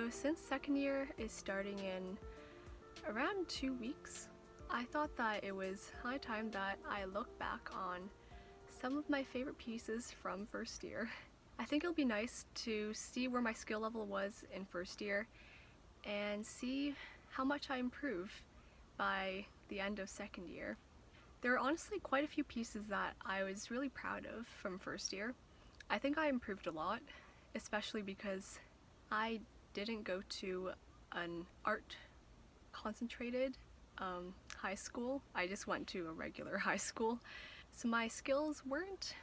So since second year is starting in around 2 weeks, I thought that it was high time that I look back on some of my favorite pieces from first year. I think it'll be nice to see where my skill level was in first year and see how much I improve by the end of second year. There are honestly quite a few pieces that I was really proud of from first year. I think I improved a lot, especially because I didn't go to an art concentrated high school. I just went to a regular high school. So my skills weren't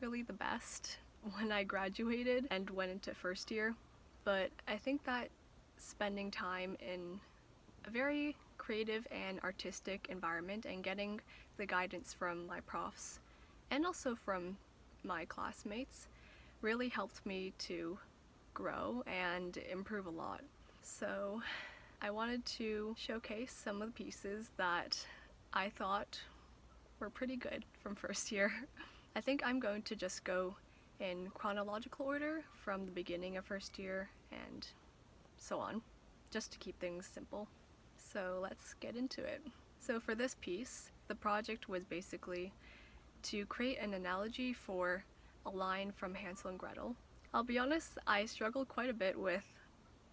really the best when I graduated and went into first year. But I think that spending time in a very creative and artistic environment and getting the guidance from my profs and also from my classmates really helped me to grow and improve a lot. So I wanted to showcase some of the pieces that I thought were pretty good from first year. I think I'm going to just go in chronological order from the beginning of first year and so on, just to keep things simple. So let's get into it. So for this piece, the project was basically to create an analogy for a line from Hansel and Gretel. I'll be honest, I struggled quite a bit with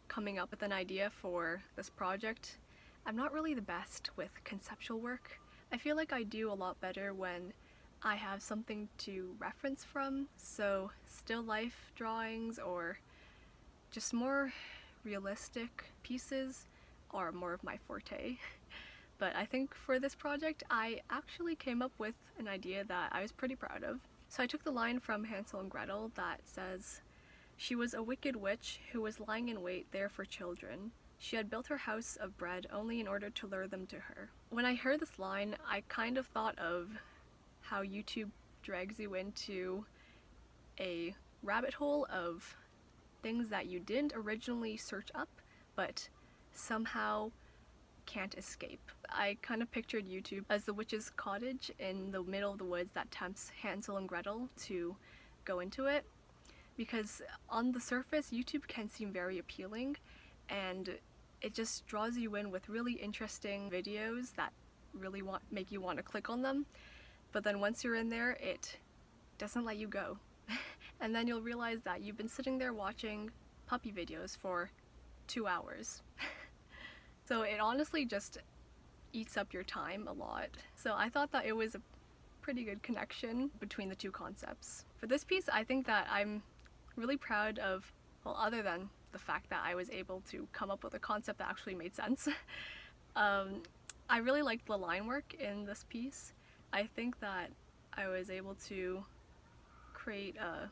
coming up with an idea for this project. I'm not really the best with conceptual work. I feel like I do a lot better when I have something to reference from, so still life drawings or just more realistic pieces are more of my forte. But I think for this project I actually came up with an idea that I was pretty proud of. So I took the line from Hansel and Gretel that says, "She was a wicked witch who was lying in wait there for children. She had built her house of bread only in order to lure them to her." When I heard this line, I kind of thought of how YouTube drags you into a rabbit hole of things that you didn't originally search up, but somehow can't escape. I kind of pictured YouTube as the witch's cottage in the middle of the woods that tempts Hansel and Gretel to go into it. Because on the surface, YouTube can seem very appealing and it just draws you in with really interesting videos that really make you want to click on them. But then once you're in there, it doesn't let you go. And then you'll realize that you've been sitting there watching puppy videos for 2 hours. So it honestly just eats up your time a lot. So I thought that it was a pretty good connection between the two concepts. For this piece, I think that I'm really proud of, well, other than the fact that I was able to come up with a concept that actually made sense. I really liked the line work in this piece. I think that I was able to create a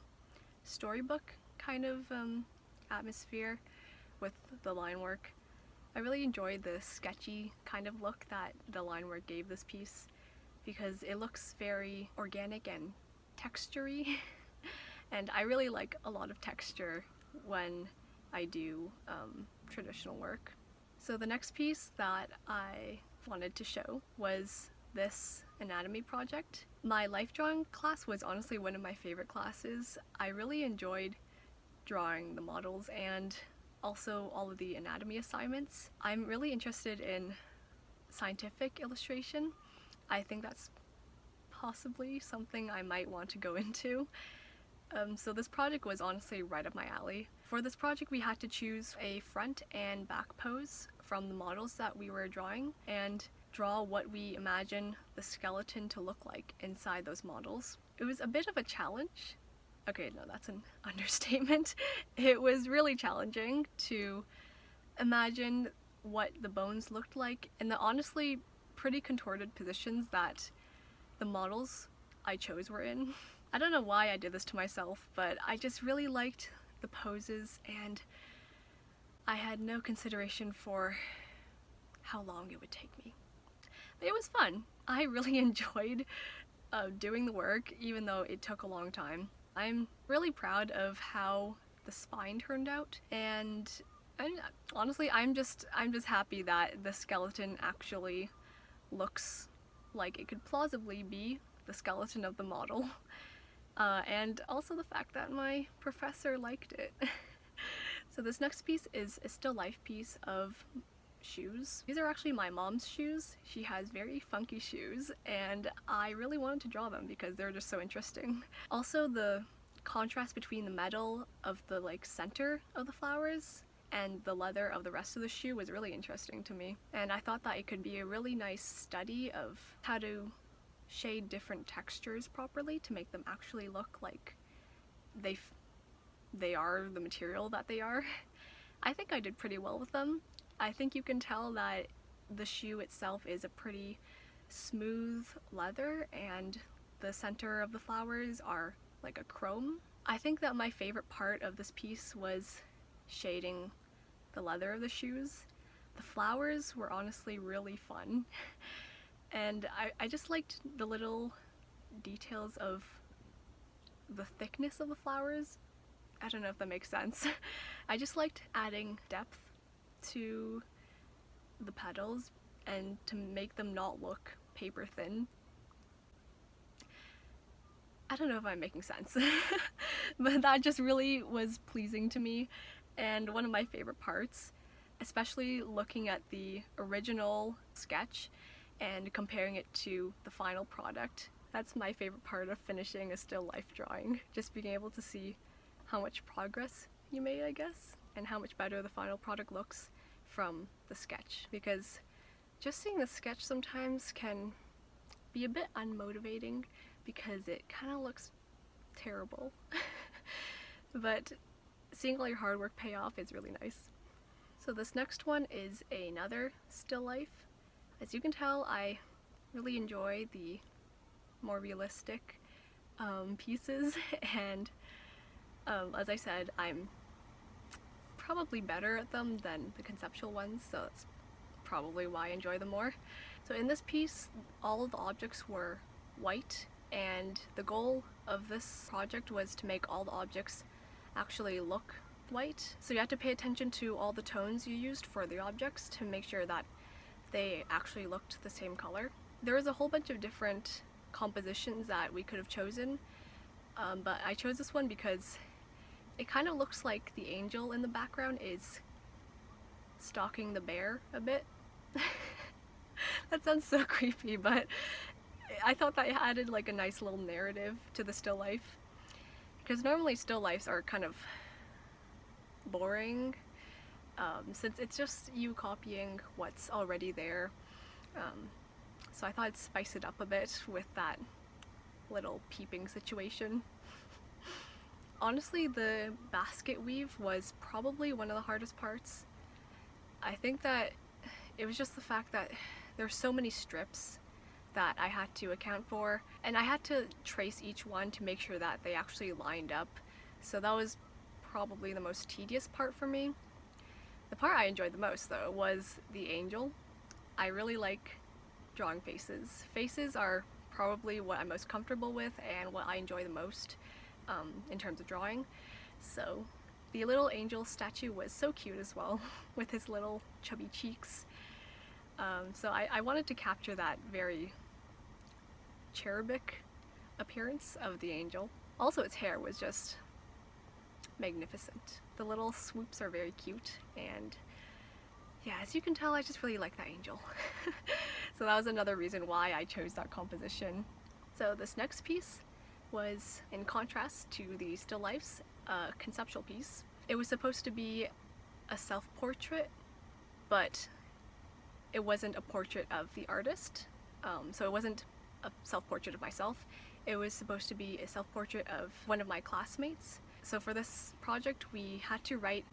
storybook kind of atmosphere with the line work. I really enjoyed the sketchy kind of look that the line work gave this piece because it looks very organic and textury. And I really like a lot of texture when I do traditional work. So the next piece that I wanted to show was this anatomy project. My life drawing class was honestly one of my favorite classes. I really enjoyed drawing the models and also all of the anatomy assignments. I'm really interested in scientific illustration. I think that's possibly something I might want to go into. So this project was honestly right up my alley. For this project we had to choose a front and back pose from the models that we were drawing and draw what we imagine the skeleton to look like inside those models. It was a bit of a challenge. Okay, no, that's an understatement. It was really challenging to imagine what the bones looked like in the honestly pretty contorted positions that the models I chose were in. I don't know why I did this to myself, but I just really liked the poses and I had no consideration for how long it would take me. But it was fun. I really enjoyed doing the work, even though it took a long time. I'm really proud of how the spine turned out, and honestly I'm just happy that the skeleton actually looks like it could plausibly be the skeleton of the model. And also the fact that my professor liked it. So this next piece is a still life piece of shoes. These are actually my mom's shoes. She has very funky shoes and I really wanted to draw them because they're just so interesting. Also, the contrast between the metal of the center of the flowers and the leather of the rest of the shoe was really interesting to me. And I thought that it could be a really nice study of how to shade different textures properly to make them actually look like they are the material that they are. I think I did pretty well with them. I think you can tell that the shoe itself is a pretty smooth leather and the center of the flowers are like a chrome. I think that my favorite part of this piece was shading the leather of the shoes. The flowers were honestly really fun and I just liked the little details of the thickness of the flowers. I don't know if that makes sense. I just liked adding depth to the petals and to make them not look paper thin. I don't know if I'm making sense, but that just really was pleasing to me and one of my favorite parts, especially looking at the original sketch and comparing it to the final product. That's my favorite part of finishing a still life drawing, just being able to see how much progress you made, I guess, and how much better the final product looks from the sketch, because just seeing the sketch sometimes can be a bit unmotivating because it kind of looks terrible. But seeing all your hard work pay off is really nice. So this next one is another still life. As you can tell, I really enjoy the more realistic pieces and as I said, I'm probably better at them than the conceptual ones, so that's probably why I enjoy them more. So in this piece, all of the objects were white, and the goal of this project was to make all the objects actually look white. So you have to pay attention to all the tones you used for the objects to make sure that they actually looked the same color. There was a whole bunch of different compositions that we could have chosen, but I chose this one because it kind of looks like the angel in the background is stalking the bear a bit. That sounds so creepy, but I thought that added like a nice little narrative to the still life. Because normally still lifes are kind of boring, since it's just you copying what's already there. So I thought I'd spice it up a bit with that little peeping situation. Honestly, the basket weave was probably one of the hardest parts. I think that it was just the fact that there's so many strips that I had to account for, and I had to trace each one to make sure that they actually lined up. So that was probably the most tedious part for me. The part I enjoyed the most, though, was the angel. I really like drawing faces. Faces are probably what I'm most comfortable with and what I enjoy the most in terms of drawing. So the little angel statue was so cute as well, with his little chubby cheeks. So I wanted to capture that very cherubic appearance of the angel. Also, its hair was just magnificent. The little swoops are very cute, and yeah, as you can tell, I just really like that angel. So that was another reason why I chose that composition. So this next piece was in contrast to the still lifes, a conceptual piece. It was supposed to be a self-portrait, but it wasn't a portrait of the artist. So it wasn't a self-portrait of myself. It was supposed to be a self-portrait of one of my classmates. So for this project, we had to write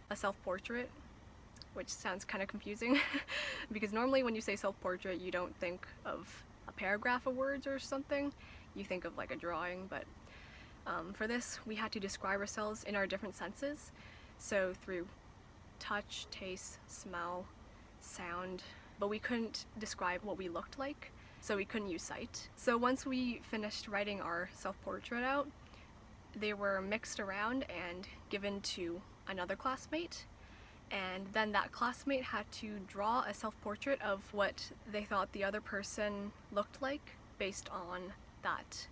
a self-portrait, which sounds kind of confusing because normally when you say self-portrait, you don't think of a paragraph of words or something. You think of like a drawing, but for this, we had to describe ourselves in our different senses. So through touch, taste, smell, sound, but we couldn't describe what we looked like, so we couldn't use sight. So once we finished writing our self-portrait out, they were mixed around and given to another classmate, and then that classmate had to draw a self-portrait of what they thought the other person looked like based on that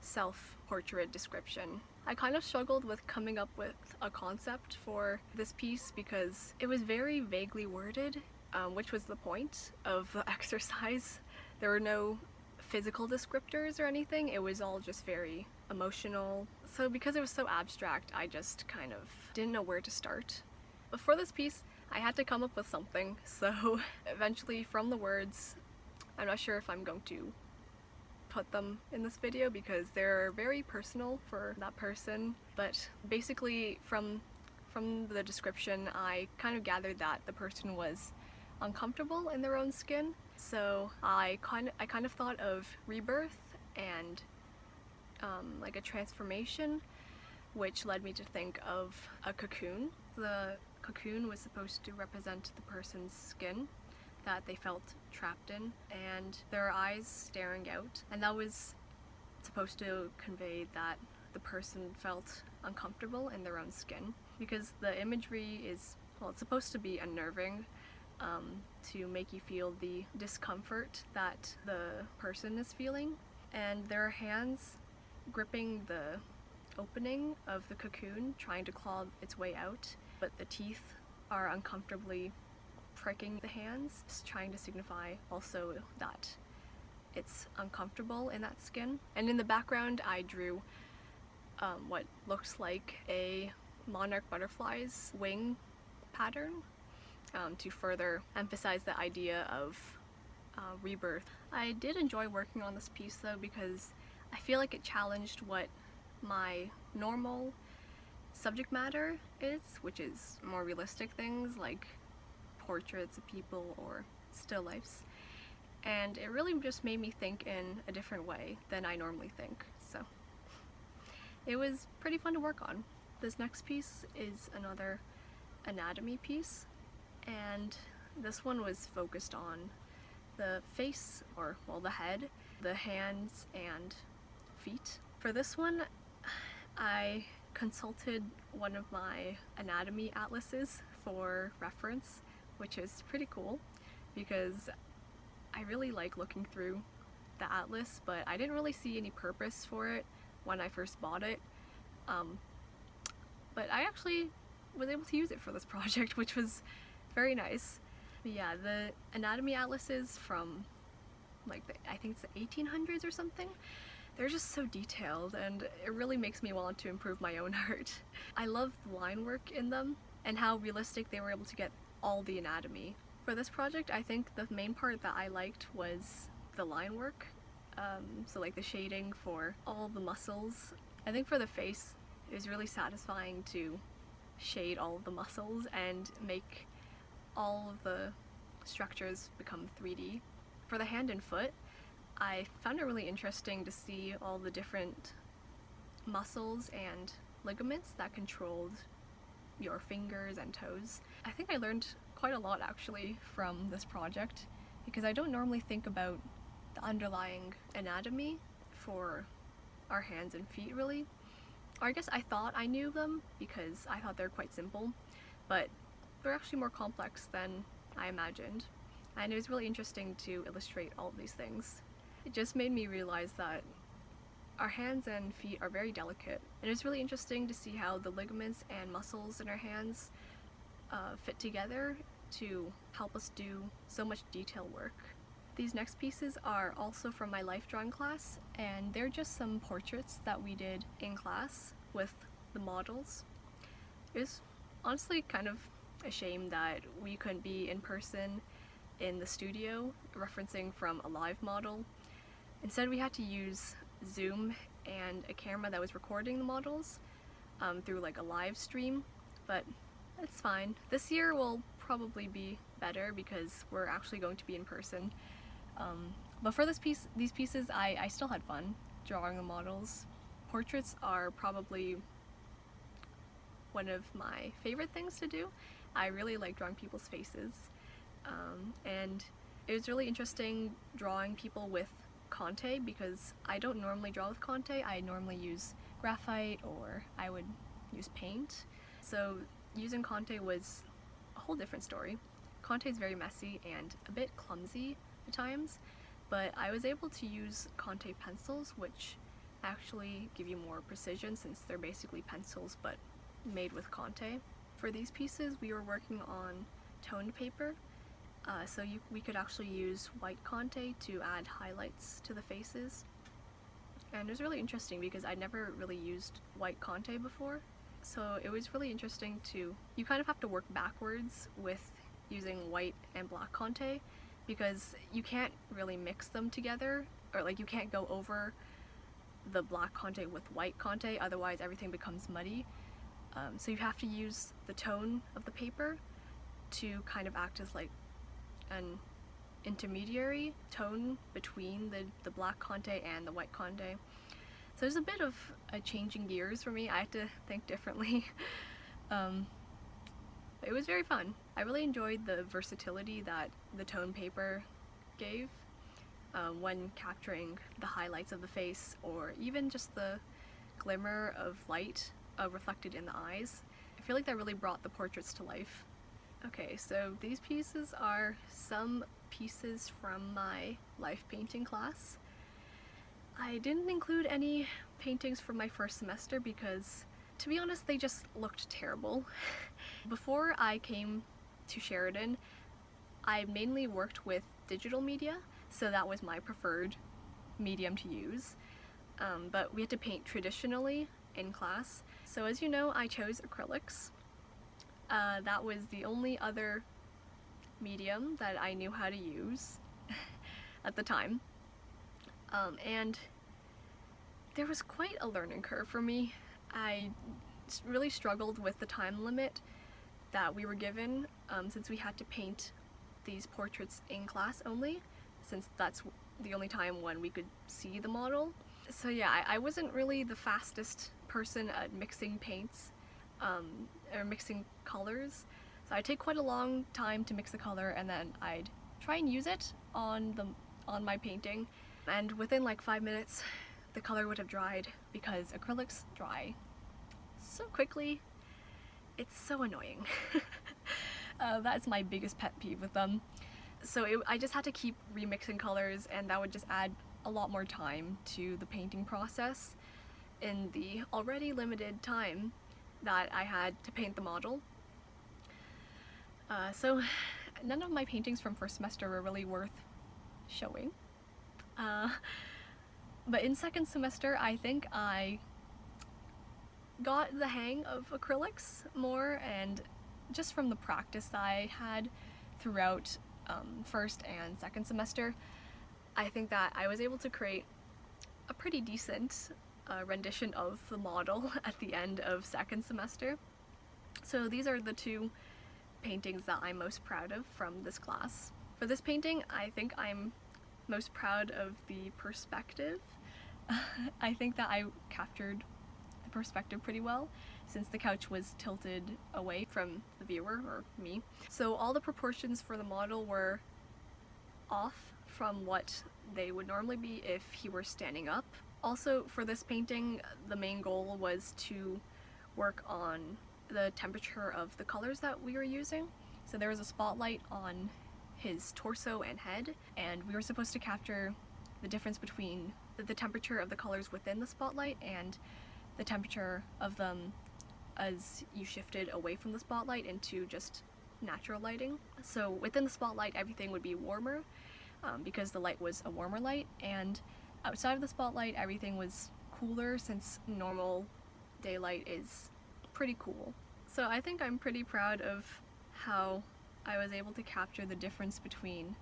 self-portrait description. I kind of struggled with coming up with a concept for this piece because it was very vaguely worded, which was the point of the exercise. There were no physical descriptors or anything, it was all just very emotional. So because it was so abstract, I just kind of didn't know where to start. But for this piece, I had to come up with something, so eventually from the words, I'm not sure if I'm going to put them in this video because they're very personal for that person, but basically from the description I kind of gathered that the person was uncomfortable in their own skin. So I kind of thought of rebirth and like a transformation, which led me to think of a cocoon. The cocoon was supposed to represent the person's skin that they felt trapped in, and their eyes staring out, and that was supposed to convey that the person felt uncomfortable in their own skin, because the imagery is, well, it's supposed to be unnerving, to make you feel the discomfort that the person is feeling, and their hands gripping the opening of the cocoon, trying to claw its way out, but the teeth are uncomfortably pricking the hands, trying to signify also that it's uncomfortable in that skin. And in the background I drew what looks like a monarch butterfly's wing pattern to further emphasize the idea of rebirth. I did enjoy working on this piece though because I feel like it challenged what my normal subject matter is, which is more realistic things like portraits of people or still lifes, and it really just made me think in a different way than I normally think, so it was pretty fun to work on. This next piece is another anatomy piece, and this one was focused on the face, or well, the head, the hands and feet. For this one I consulted one of my anatomy atlases for reference, which is pretty cool because I really like looking through the atlas, but I didn't really see any purpose for it when I first bought it. But I actually was able to use it for this project, which was very nice. But yeah, the anatomy atlases from like I think it's the 1800s or something, they're just so detailed and it really makes me want to improve my own art. I love the line work in them and how realistic they were able to get all the anatomy. For this project, I think the main part that I liked was the line work, so like the shading for all the muscles. I think for the face, it was really satisfying to shade all of the muscles and make all of the structures become 3D. For the hand and foot, I found it really interesting to see all the different muscles and ligaments that controlled your fingers and toes. I think I learned quite a lot actually from this project because I don't normally think about the underlying anatomy for our hands and feet really. Or I guess I thought I knew them because I thought they're quite simple, but they're actually more complex than I imagined. And it was really interesting to illustrate all of these things. It just made me realize that our hands and feet are very delicate, and it's really interesting to see how the ligaments and muscles in our hands fit together to help us do so much detail work. These next pieces are also from my life drawing class, and they're just some portraits that we did in class with the models. It was honestly kind of a shame that we couldn't be in person in the studio referencing from a live model. Instead we had to use Zoom and a camera that was recording the models through like a live stream, but it's fine. This year will probably be better because we're actually going to be in person. But for these pieces, I still had fun drawing the models. Portraits are probably one of my favorite things to do. I really like drawing people's faces, and it was really interesting drawing people with Conte because I don't normally draw with Conte. I normally use graphite or I would use paint. So using Conte was a whole different story. Conte is very messy and a bit clumsy at times, but I was able to use Conte pencils, which actually give you more precision since they're basically pencils but made with Conte. For these pieces we were working on toned paper, so we could actually use white Conte to add highlights to the faces. And it was really interesting because I'd never really used white Conte before. So it was really interesting you kind of have to work backwards with using white and black Conte because you can't really mix them together, or like you can't go over the black Conte with white Conte, otherwise everything becomes muddy. So you have to use the tone of the paper to kind of act as like an intermediary tone between the black Conte and the white Conte. So there's a bit of a changing gears for me. I had to think differently. It was very fun. I really enjoyed the versatility that the tone paper gave when capturing the highlights of the face, or even just the glimmer of light reflected in the eyes. I feel like that really brought the portraits to life. Okay, so these pieces are some pieces from my life painting class. I didn't include any paintings from my first semester because, to be honest, they just looked terrible. Before I came to Sheridan, I mainly worked with digital media, so that was my preferred medium to use. But we had to paint traditionally in class. So as you know, I chose acrylics. That was the only other medium that I knew how to use at the time. And there was quite a learning curve for me. I really struggled with the time limit that we were given, since we had to paint these portraits in class only, since that's the only time when we could see the model. So yeah, I wasn't really the fastest person at mixing paints, or mixing colors. So I'd take quite a long time to mix the color, and then I'd try and use it on my painting, and within like 5 minutes the color would have dried because acrylics dry so quickly. It's so annoying. That's my biggest pet peeve with them. So I just had to keep remixing colors, and that would just add a lot more time to the painting process in the already limited time that I had to paint the model. So none of my paintings from first semester were really worth showing. But in second semester, I think I got the hang of acrylics more, and just from the practice that I had throughout first and second semester, I think that I was able to create a pretty decent rendition of the model at the end of second semester. So these are the two paintings that I'm most proud of from this class. For this painting, I think I'm most proud of the perspective. I think that I captured the perspective pretty well, since the couch was tilted away from the viewer, or me. So all the proportions for the model were off from what they would normally be if he were standing up. Also, for this painting, the main goal was to work on the temperature of the colors that we were using. So there was a spotlight on his torso and head, and we were supposed to capture the difference between the temperature of the colors within the spotlight and the temperature of them as you shifted away from the spotlight into just natural lighting. So within the spotlight, everything would be warmer, because the light was a warmer light, and outside of the spotlight, everything was cooler, since normal daylight is pretty cool. So I think I'm pretty proud of how I was able to capture the difference between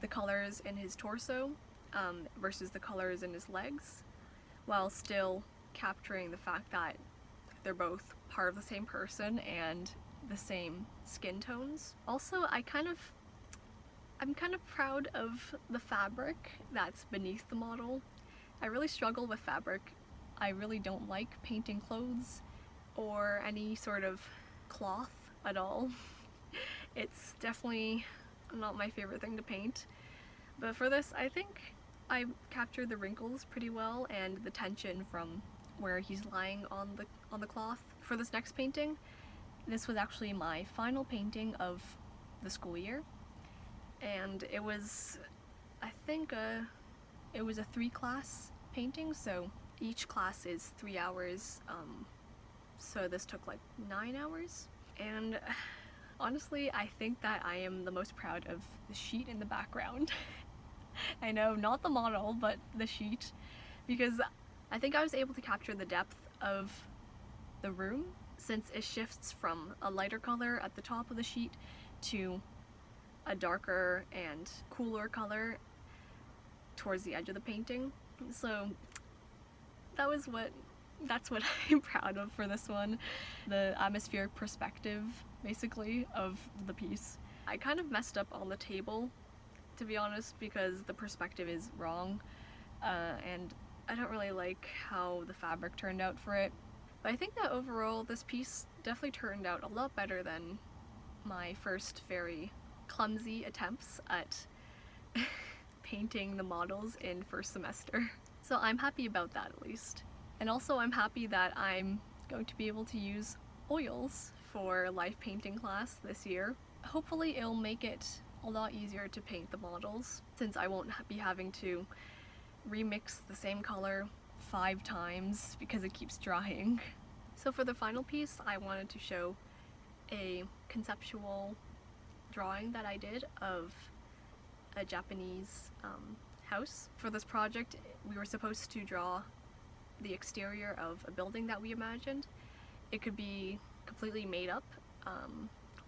the colors in his torso versus the colors in his legs, while still capturing the fact that they're both part of the same person and the same skin tones. Also, I'm kind of proud of the fabric that's beneath the model. I really struggle with fabric. I really don't like painting clothes or any sort of cloth at all. It's definitely not my favorite thing to paint. But for this, I think I captured the wrinkles pretty well and the tension from where he's lying on the cloth. For this next painting, this was actually my final painting of the school year, and it was, I think, it was a 3-class painting, so Each class is 3 hours, so this took like 9 hours. And honestly, I think that I am the most proud of the sheet in the background. I know, not the model, but the sheet, because I think I was able to capture the depth of the room, since it shifts from a lighter color at the top of the sheet to a darker and cooler color towards the edge of the painting. So that's what I'm proud of for this one. The atmospheric perspective, basically, of the piece. I kind of messed up on the table, to be honest, because the perspective is wrong, and I don't really like how the fabric turned out for it. But I think that overall this piece definitely turned out a lot better than my first very clumsy attempts at painting the models in first semester. So I'm happy about that, at least. And also I'm happy that I'm going to be able to use oils for life painting class this year. Hopefully it'll make it a lot easier to paint the models, since I won't be having to remix the same color 5 times because it keeps drying. So for the final piece, I wanted to show a conceptual drawing that I did of a Japanese house. For this project, we were supposed to draw the exterior of a building that we imagined. It could be completely made up,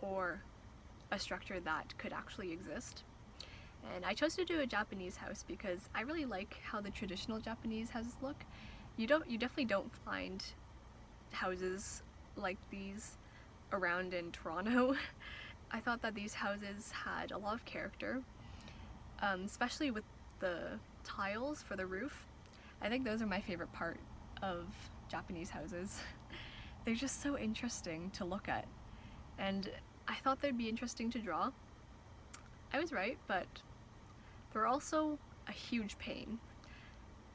or a structure that could actually exist. And I chose to do a Japanese house because I really like how the traditional Japanese houses look. You definitely don't find houses like these around in Toronto. I thought that these houses had a lot of character, especially with the tiles for the roof. I think those are my favorite part of Japanese houses. They're just so interesting to look at, and I thought they'd be interesting to draw. I was right, but they're also a huge pain.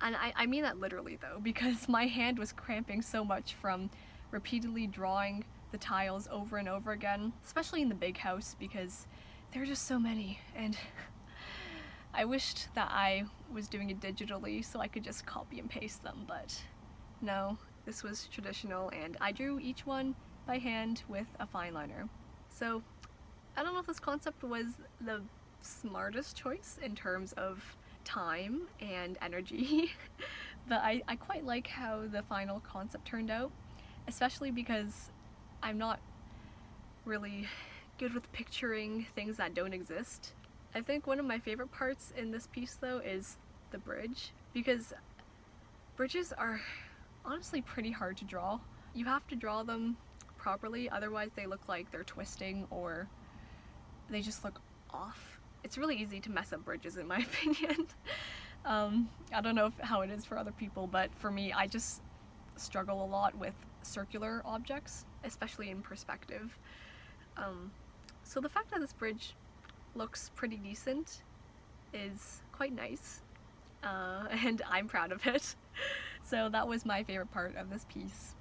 And I mean that literally though, because my hand was cramping so much from repeatedly drawing the tiles over and over again, especially in the big house, because there are just so many, and I wished that I was doing it digitally so I could just copy and paste them, but no, this was traditional, and I drew each one by hand with a fine liner. So I don't know if this concept was the smartest choice in terms of time and energy, but I quite like how the final concept turned out, especially because I'm not really good with picturing things that don't exist. I think one of my favorite parts in this piece though is the bridge, because bridges are honestly pretty hard to draw. You have to draw them properly, otherwise they look like they're twisting or they just look off. It's really easy to mess up bridges in my opinion. I don't know how it is for other people, but for me, I just struggle a lot with circular objects, especially in perspective. So the fact that this bridge looks pretty decent is quite nice, and I'm proud of it. So that was my favorite part of this piece.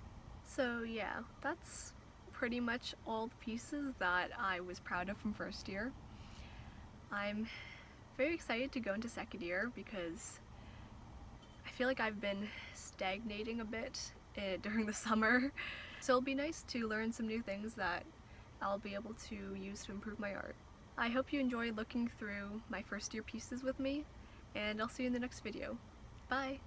So yeah, that's pretty much all the pieces that I was proud of from first year. I'm very excited to go into second year because I feel like I've been stagnating a bit during the summer. So it'll be nice to learn some new things that I'll be able to use to improve my art. I hope you enjoyed looking through my first year pieces with me, and I'll see you in the next video. Bye!